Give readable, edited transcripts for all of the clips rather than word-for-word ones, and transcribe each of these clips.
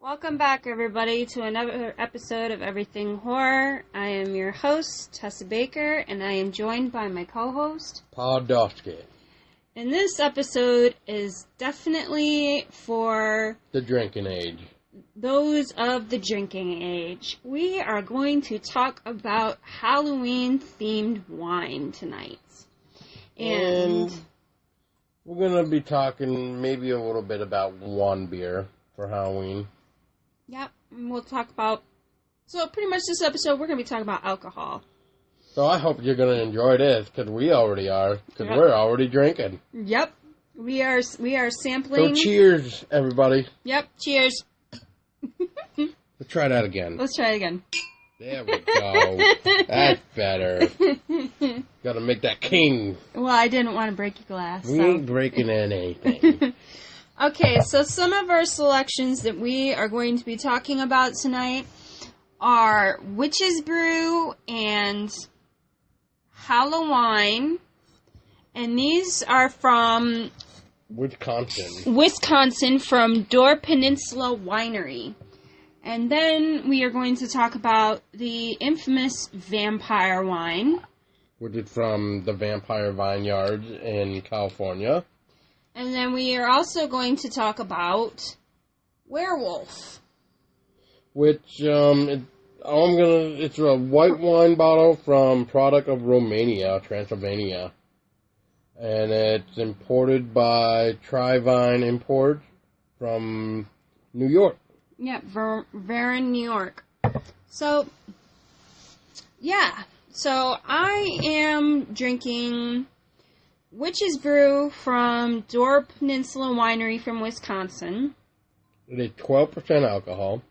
Welcome back, everybody, to another episode of Everything Horror. I am your host, Tessa Baker, and I am joined by my co-host, Paul Dosky. And this episode is definitely for the drinking age. Those of the drinking age. We are going to talk about Halloween-themed wine tonight. And we're going to be talking maybe a little bit about one beer for Halloween. Yep, and we'll talk about... So pretty much this episode, we're going to be talking about alcohol. So I hope you're going to enjoy this, because we already are, because we're already drinking. Yep, we are sampling. So cheers, everybody. Yep, cheers. Let's try that again. Let's try it again. There we go. That's better. Got to make that king. Well, I didn't want to break your glass. We ain't breaking anything. Okay, so some of our selections that we are going to be talking about tonight are Witch's Brew and Halloween. And these are from Wisconsin from Door Peninsula Winery. And then we are going to talk about the infamous vampire wine, which is from the Vampire Vineyards in California. And then we are also going to talk about werewolf. Which, it's a white wine bottle from product of Romania, Transylvania. And it's imported by Trivine Imports from New York. Yeah, Varon, New York. So, yeah. So, I am drinking Witch's Brew from Door Peninsula Winery from Wisconsin. It is 12% alcohol.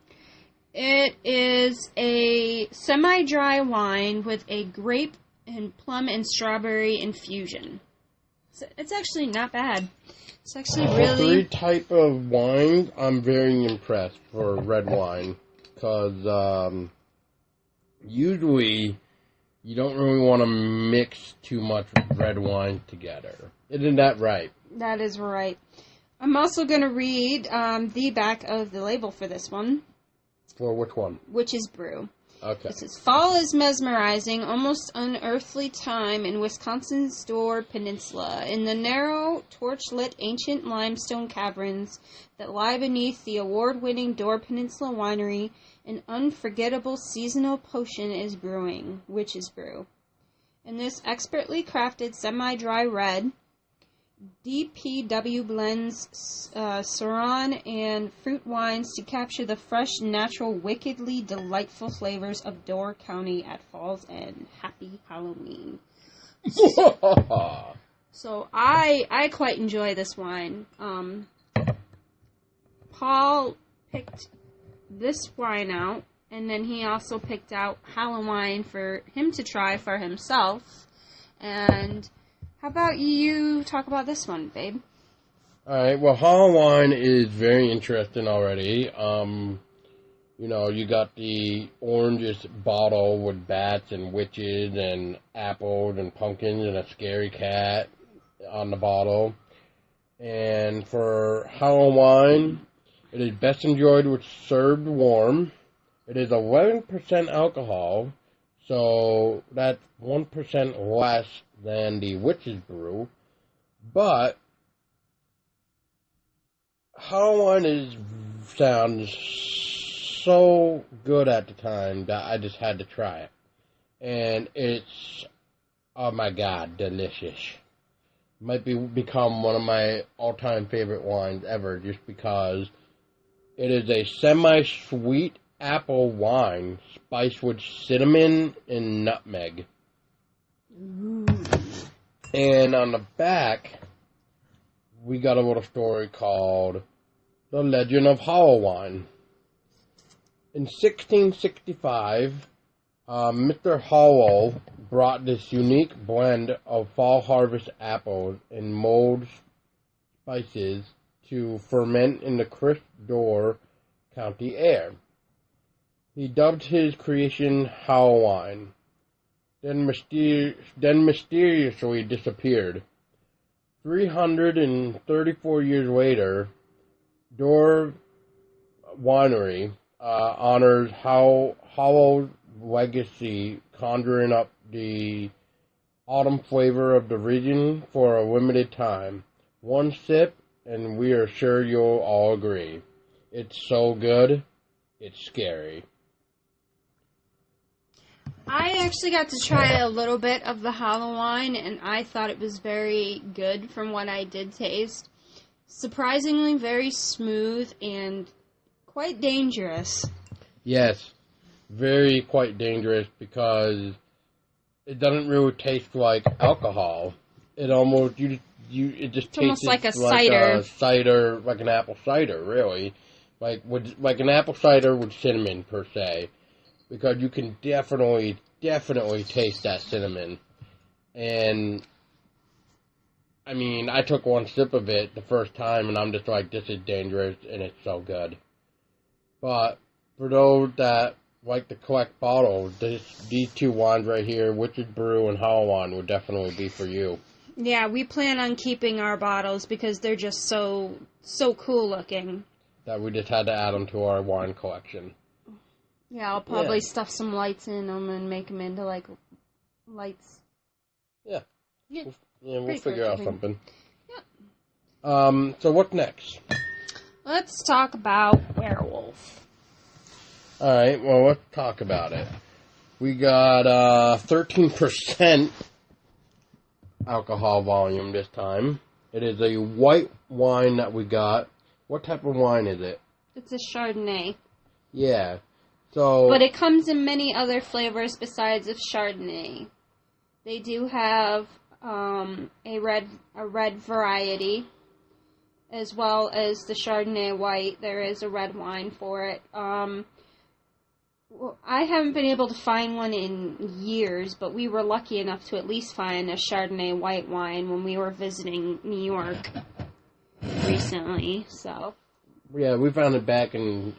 It is a semi-dry wine with a grape and plum and strawberry infusion. So it's actually not bad. It's actually really... Three type of wines, I'm very impressed for red wine. Because usually you don't really want to mix too much red wine together. Isn't that right? That is right. I'm also going to read the back of the label for this one. For which one? Witch's Brew. Okay. It says, fall is mesmerizing, almost unearthly time in Wisconsin's Door Peninsula. In the narrow, torch-lit ancient limestone caverns that lie beneath the award-winning Door Peninsula Winery, an unforgettable seasonal potion is brewing, Witch's Brew. In this expertly crafted semi-dry red, DPW blends Syrah and fruit wines to capture the fresh, natural, wickedly delightful flavors of Door County at Fall's End. Happy Halloween. So I quite enjoy this wine. Paul picked this wine out, and then he also picked out Halloween for him to try for himself. And how about you talk about this one, babe? Alright, well, Halloween is very interesting already. You got the orangish bottle with bats and witches and apples and pumpkins and a scary cat on the bottle. And for Halloween, it is best enjoyed with served warm. It is 11% alcohol, so that's 1% less than the Witch's Brew. But Halloween sounds so good at the time that I just had to try it. And it's, oh my God, delicious. Might become one of my all-time favorite wines ever, just because it is a semi-sweet apple wine spiced with cinnamon and nutmeg. Ooh. And on the back, we got a little story called The Legend of Halloween. In 1665, Mr. Howell brought this unique blend of fall harvest apples and mulled spices to ferment in the crisp Door County air. He dubbed his creation Halloween, then mysteriously disappeared. 334 years later, Door Winery honors Hollow's legacy, conjuring up the autumn flavor of the region for a limited time. One sip, and we are sure you'll all agree. It's so good, it's scary. I actually got to try a little bit of the hollow wine, and I thought it was very good from what I did taste. Surprisingly very smooth and quite dangerous. Yes, very quite dangerous because it doesn't really taste like alcohol. It almost it just It's tastes almost like a cider, like an apple cider, really, like an apple cider with cinnamon per se, because you can definitely taste that cinnamon. And I mean, I took one sip of it the first time, and I'm just like, this is dangerous, and it's so good. But for those that like to collect bottles, these two wines right here, Witch's Brew and Hollow Wine, would definitely be for you. Yeah, we plan on keeping our bottles because they're just so cool looking. That we just had to add them to our wine collection. Yeah, I'll probably stuff some lights in them and make them into, like, lights. Yeah. Yeah. We'll figure out something. Yeah. So what's next? Let's talk about Werewolf. Alright, well, let's talk about it. We got 13% alcohol volume this time. It is a white wine that we got. What type of wine is it? It's a Chardonnay. Yeah. So, but it comes in many other flavors besides of Chardonnay. They do have a red variety, as well as the Chardonnay white. There is a red wine for it. I haven't been able to find one in years, but we were lucky enough to at least find a Chardonnay white wine when we were visiting New York recently, so. Yeah, we found it back in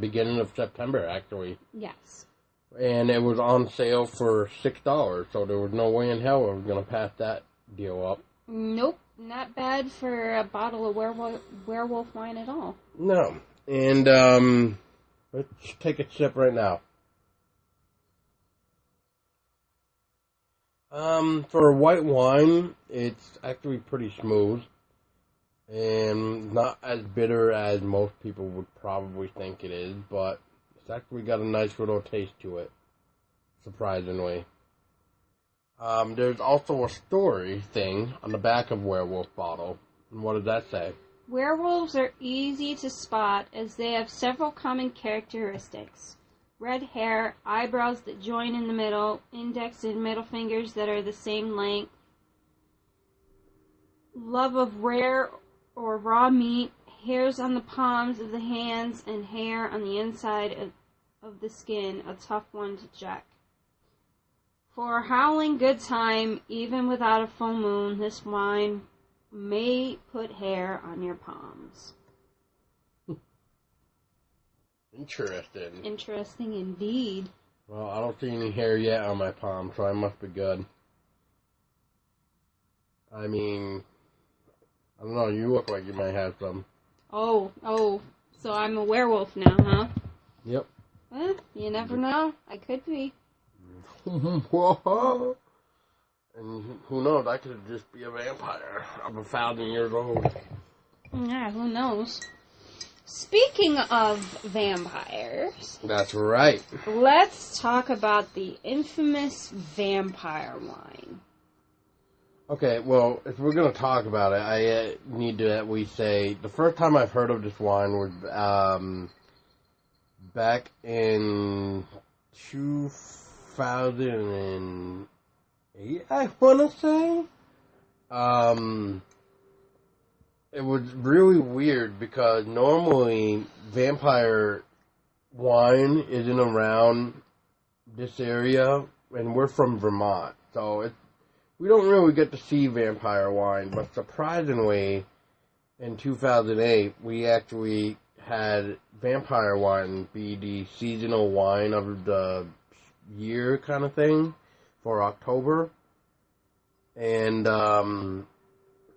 beginning of September, actually. Yes. And it was on sale for $6, so there was no way in hell I was going to pass that deal up. Nope, not bad for a bottle of werewolf wine at all. No, and let's take a sip right now. For a white wine, it's actually pretty smooth. And not as bitter as most people would probably think it is, but it's actually got a nice little taste to it, surprisingly. There's also a story thing on the back of Werewolf bottle. And what does that say? Werewolves are easy to spot as they have several common characteristics. Red hair, eyebrows that join in the middle, index and middle fingers that are the same length, love of rare or raw meat, hairs on the palms of the hands, and hair on the inside of the skin, a tough one to check. For a howling good time, even without a full moon, this wine may put hair on your palms. Interesting. Interesting indeed. Well, I don't see any hair yet on my palm, so I must be good. I mean, I don't know, you look like you might have some. Oh, so I'm a werewolf now, huh? Yep. Well, you never know. I could be. Whoa. And who knows, I could just be a vampire. I'm 1,000 years old. Yeah, who knows? Speaking of vampires... That's right. Let's talk about the infamous vampire wine. Okay, well, if we're going to talk about it, I need to at least say, the first time I've heard of this wine was back in 2008, I want to say. It was really weird because normally vampire wine isn't around this area, and we're from Vermont, so we don't really get to see vampire wine, but surprisingly, in 2008, we actually had vampire wine be the seasonal wine of the year kind of thing for October, and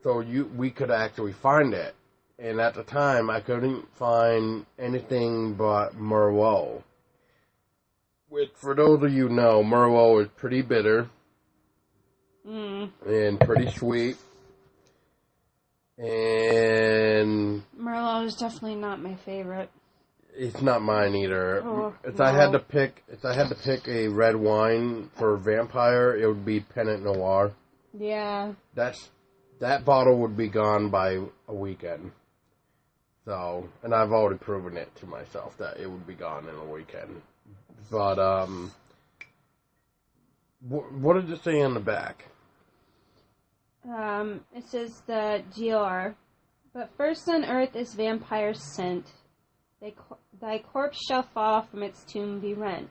so we could actually find it. and at the time I couldn't find anything but Merlot. Which, for those of you who know, Merlot is pretty bitter and pretty sweet. And Merlot is definitely not my favorite. it's not mine either. Oh, If no. I had to pick a red wine for vampire, it would be Pinot Noir. Yeah. That bottle would be gone by a weekend. So, and I've already proven it to myself that it would be gone in a weekend. But what does it say on the back? It says the GR. But first on earth is vampire scent. Thy corpse shall fall from its tomb be rent.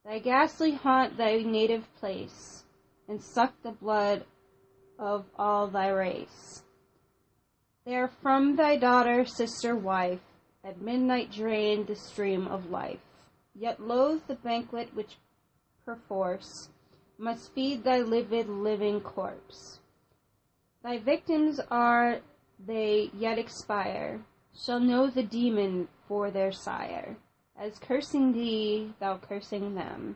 Thy ghastly haunt thy native place, and suck the blood of all thy race. There from thy daughter, sister, wife, at midnight drain the stream of life. Yet loathe the banquet which perforce must feed thy livid living corpse. Thy victims are they yet expire, shall know the demon for their sire. As cursing thee, thou cursing them,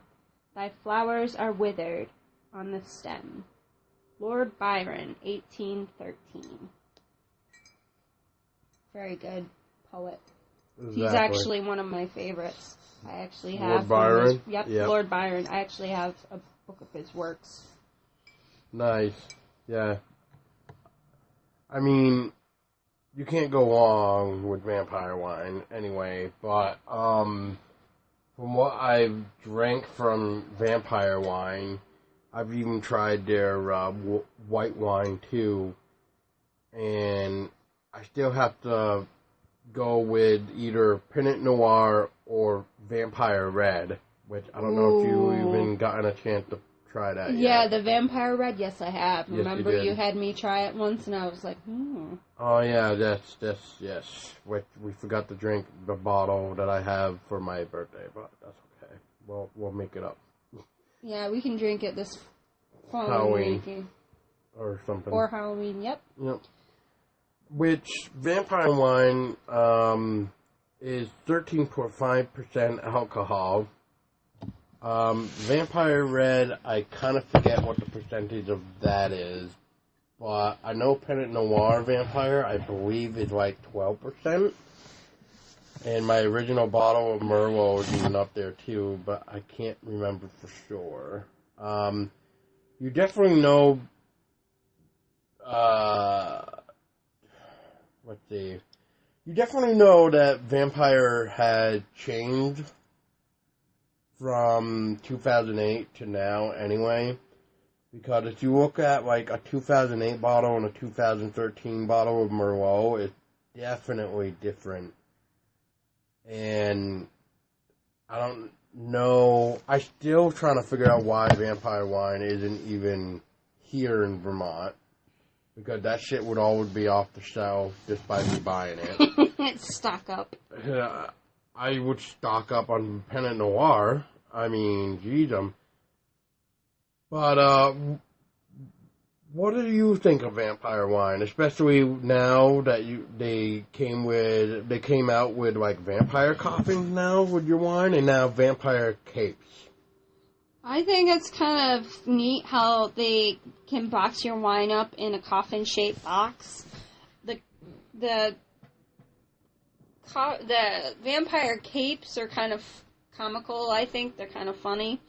thy flowers are withered on the stem. Lord Byron, 1813. Very good poet. Exactly. He's actually one of my favorites. I actually have Lord Byron? Yep, Lord Byron. I actually have a book of his works. Nice. Yeah. I mean, you can't go wrong with vampire wine anyway, but from what I've drank from vampire wine, I've even tried their white wine too, and I still have to go with either Pinot Noir or Vampire Red, which I don't know if you even gotten a chance to try that Yeah, yet. the Vampire Red, yes I have. Yes, Remember you did. you had me try it once and I was like, Oh yeah, that's yes. We forgot to drink the bottle that I have for my birthday, but that's okay. We'll make it up. Yeah, we can drink it this following Halloween. week. Or something. Or Halloween, yep. Yep. Which vampire wine is 13.5% alcohol. Vampire Red, I kind of forget what the percentage of that is, but I know Pinot Noir Vampire, I believe, is like 12%. And my original bottle of Merlot is even up there too, but I can't remember for sure. You definitely know. Let's see. You definitely know that Vampire had changed from 2008 to now anyway. Because if you look at like a 2008 bottle and a 2013 bottle of Merlot, it's definitely different. And I don't know. I'm still trying to figure out why Vampire Wine isn't even here in Vermont. Because that shit would always be off the shelf just by me buying it. Stock up. I would stock up on Pinot Noir. I mean, geez, But, what do you think of Vampire Wine? Especially now that they came out with like vampire coffins now with your wine, and now vampire capes. I think it's kind of neat how they can box your wine up in a coffin-shaped box. The vampire capes are kind of comical, I think. They're kind of funny.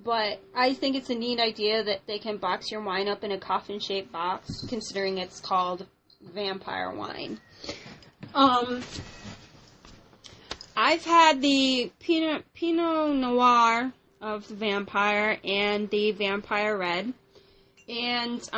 But I think it's a neat idea that they can box your wine up in a coffin-shaped box, considering it's called vampire wine. I've had the Pinot Noir of the Vampire and the Vampire Red. And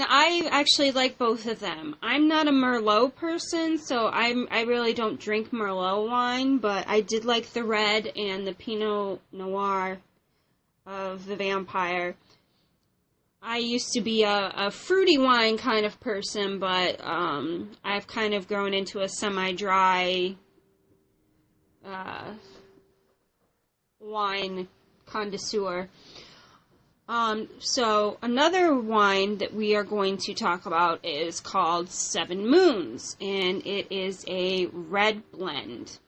I actually like both of them. I'm not a Merlot person, so I really don't drink Merlot wine, but I did like the Red and the Pinot Noir of the Vampire. I used to be a fruity wine kind of person, but I've kind of grown into a semi-dry wine connoisseur. So another wine that we are going to talk about is called Seven Moons, and it is a red blend,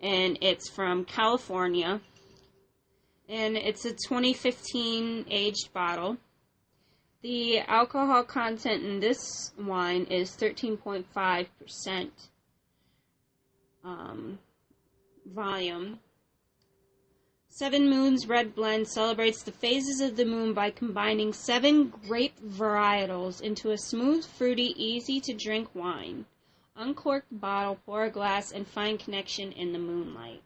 and it's from California, and it's a 2015 aged bottle. The alcohol content in this wine is 13.5% volume. Seven Moons Red Blend celebrates the phases of the moon by combining 7 grape varietals into a smooth, fruity, easy-to-drink wine. Uncork the bottle, pour a glass, and find connection in the moonlight.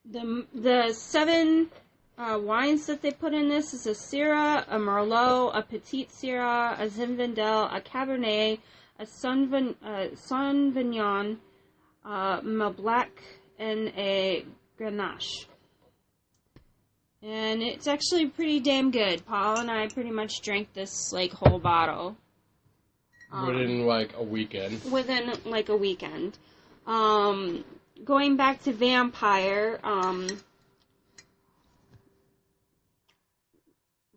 The 7 wines that they put in this is a Syrah, a Merlot, a Petite Syrah, a Zinfandel, a Cabernet, a Sauvignon, Malbec, and a Grenache. And it's actually pretty damn good. Paul and I pretty much drank this, whole bottle. Within, a weekend. Within, a weekend. Going back to Vampire,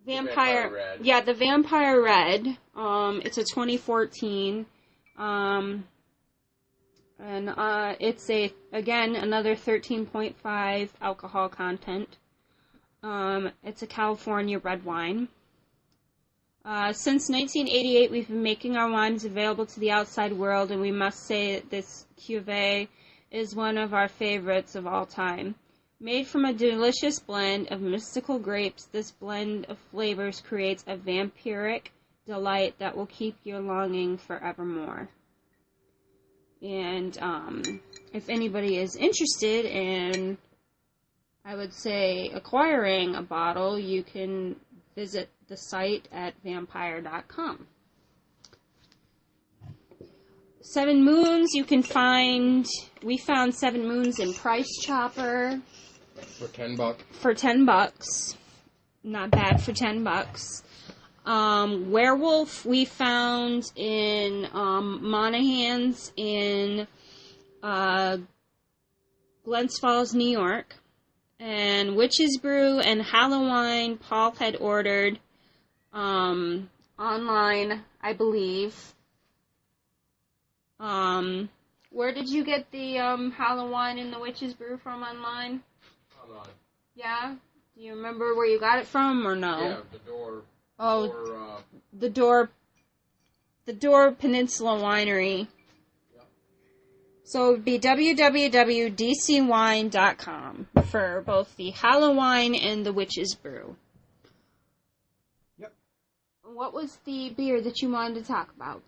Vampire Red. Yeah, the Vampire Red. It's a 2014. And it's another 13.5 alcohol content. It's a California red wine. Since 1988, we've been making our wines available to the outside world, and we must say that this cuvée is one of our favorites of all time. Made from a delicious blend of mystical grapes, this blend of flavors creates a vampiric delight that will keep you longing forevermore. And if anybody is interested in, I would say, acquiring a bottle, you can visit the site at vampire.com. Seven Moons, we found Seven Moons in Price Chopper. For $10. For $10. Not bad for $10. Werewolf we found in Monahan's in Glens Falls, New York. And Witch's Brew and Halloween Paul had ordered online, I believe. Where did you get the Halloween and the Witch's Brew from online? Online. Yeah? Do you remember where you got it from or no? Yeah, the door. The Door Peninsula Winery. So it would be www.dcwine.com for both the Halloween and the Witch's Brew. Yep. What was the beer that you wanted to talk about?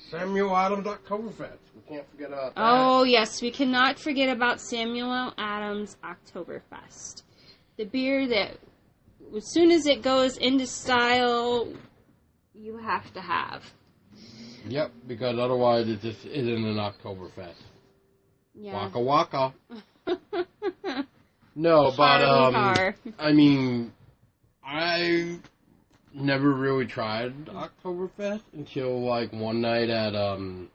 Samuel Adams Oktoberfest. We can't forget about that. Oh, yes. We cannot forget about Samuel Adams Oktoberfest. The beer that, as soon as it goes into style, you have to have. Yep, because otherwise it just isn't an Oktoberfest. Yeah. Waka waka. No, but I mean, I never really tried Oktoberfest until one night at where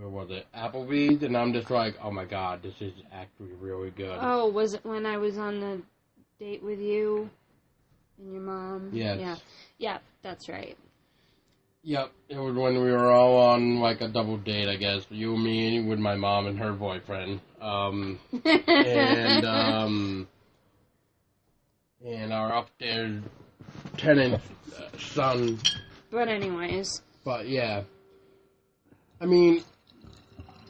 was it? Applebee's, and I'm just like, oh my god, this is actually really good. Oh, was it when I was on the date with you and your mom? Yes. Yeah. Yeah, that's right. Yep, it was when we were all on a double date, I guess. You, me, with my mom and her boyfriend. And our upstairs tenant's son. But anyways. But yeah. I mean,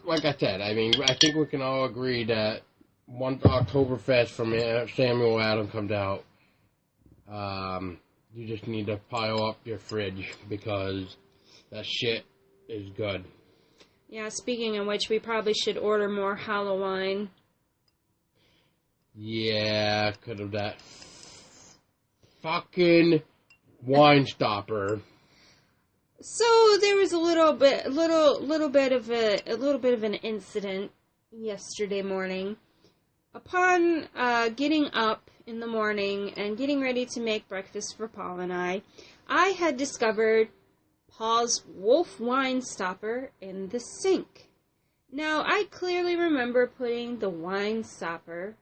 like I said, I think we can all agree that once Oktoberfest from Samuel Adams comes out, you just need to pile up your fridge because that shit is good. Yeah, speaking of which, we probably should order more Halloween. Yeah, could have that fucking wine stopper. So there was a little bit of an incident yesterday morning. Upon getting up in the morning and getting ready to make breakfast for Paul and I had discovered Paul's Wolf wine stopper in the sink. Now, I clearly remember putting the wine stopper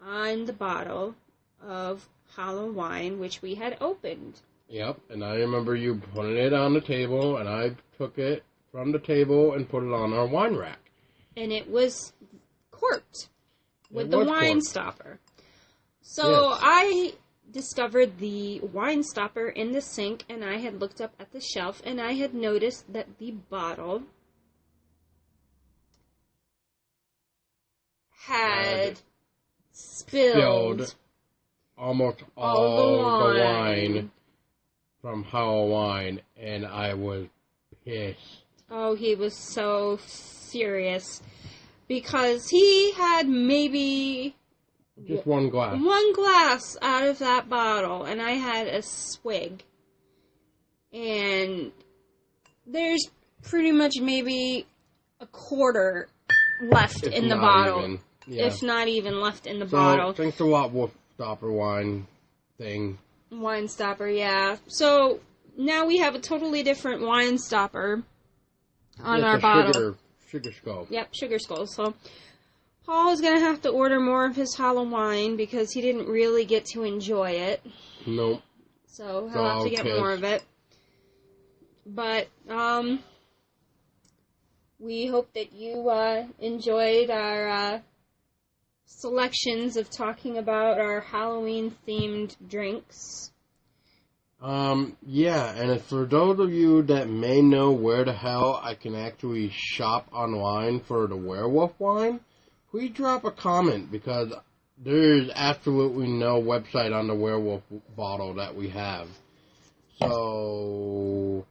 on the bottle of hollow wine, which we had opened. Yep, and I remember you putting it on the table, and I took it from the table and put it on our wine rack. And it was corked with the wine corked. stopper. So Yes. I discovered the wine stopper in the sink, and I had looked up at the shelf, and I had noticed that the bottle had spilled almost all the the wine from hollow wine, and I was pissed. Oh, he was so furious because he had maybe Just one glass. one glass out of that bottle, and I had a swig. And there's pretty much maybe a quarter left in the bottle. Even. Yeah. If not even left in the So, bottle. thanks a lot, Wolf Stopper wine thing. Wine stopper, yeah. So now we have a totally different wine stopper on our bottle. Sugar skull. Yep, sugar skull. So Paul is going to have to order more of his hollow wine because he didn't really get to enjoy it. Nope. So he'll have to get more of it. But we hope that you enjoyed our selections of talking about our Halloween-themed drinks. Yeah, and for those of you that may know where the hell I can actually shop online for the werewolf wine, please drop a comment, because there's absolutely no website on the werewolf bottle that we have. So,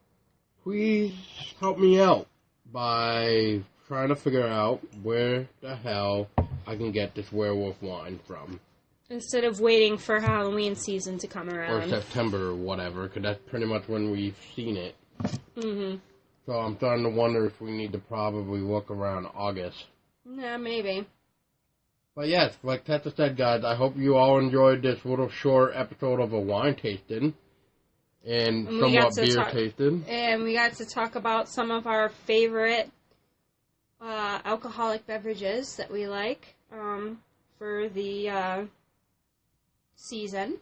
please help me out by trying to figure out where the hell I can get this werewolf wine from. Instead of waiting for Halloween season to come around. Or September or whatever, because that's pretty much when we've seen it. Mm-hmm. So I'm starting to wonder if we need to probably look around August. Yeah, maybe. But yes, like Tessa said, guys, I hope you all enjoyed this little short episode of a wine tasting. And somewhat beer tasting. And we got to talk about some of our favorite alcoholic beverages that we like for the season.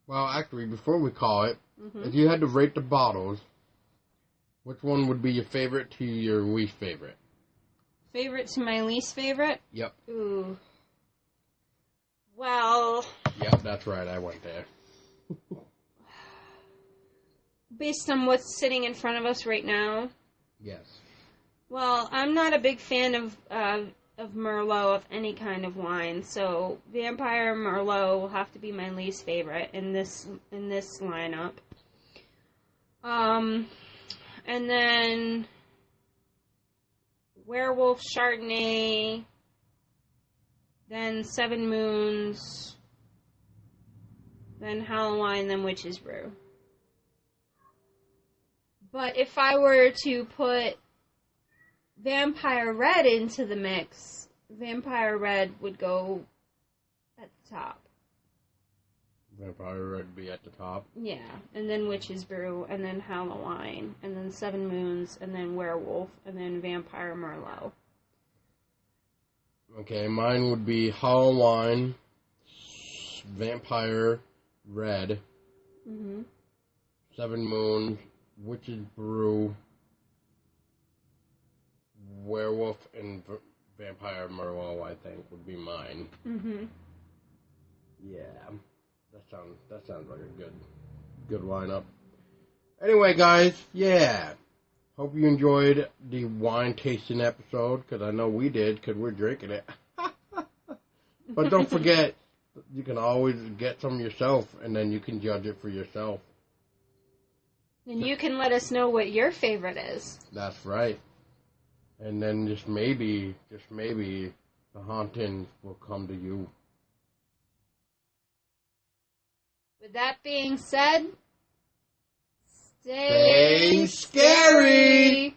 Well, actually, before we call it, if you had to rate the bottles, which one would be your favorite to your least favorite? Favorite to my least favorite? Yep. Ooh. Well... Yep, that's right, I went there. Based on what's sitting in front of us right now? Yes. Well, I'm not a big fan of Merlot, of any kind of wine, so Vampire Merlot will have to be my least favorite in this lineup. And then Werewolf Chardonnay, then Seven Moons, then Halloween, then Witch's Brew. But if I were to put Vampire Red into the mix, Vampire Red would go at the top. Vampire Red would be at the top? Yeah, and then Witch's Brew, and then Halloween, and then Seven Moons, and then Werewolf, and then Vampire Merlot. Okay, mine would be Halloween, Vampire Red, Seven Moons, Witch's Brew, Werewolf, and Vampire Merlot, I think, would be mine. Yeah, that sounds like a good lineup. Anyway, guys, yeah. Hope you enjoyed the wine tasting episode, because I know we did, because we're drinking it. But don't forget, you can always get some yourself, and then you can judge it for yourself. And you can let us know what your favorite is. That's right. And then just maybe, the haunting will come to you. With that being said, stay scary!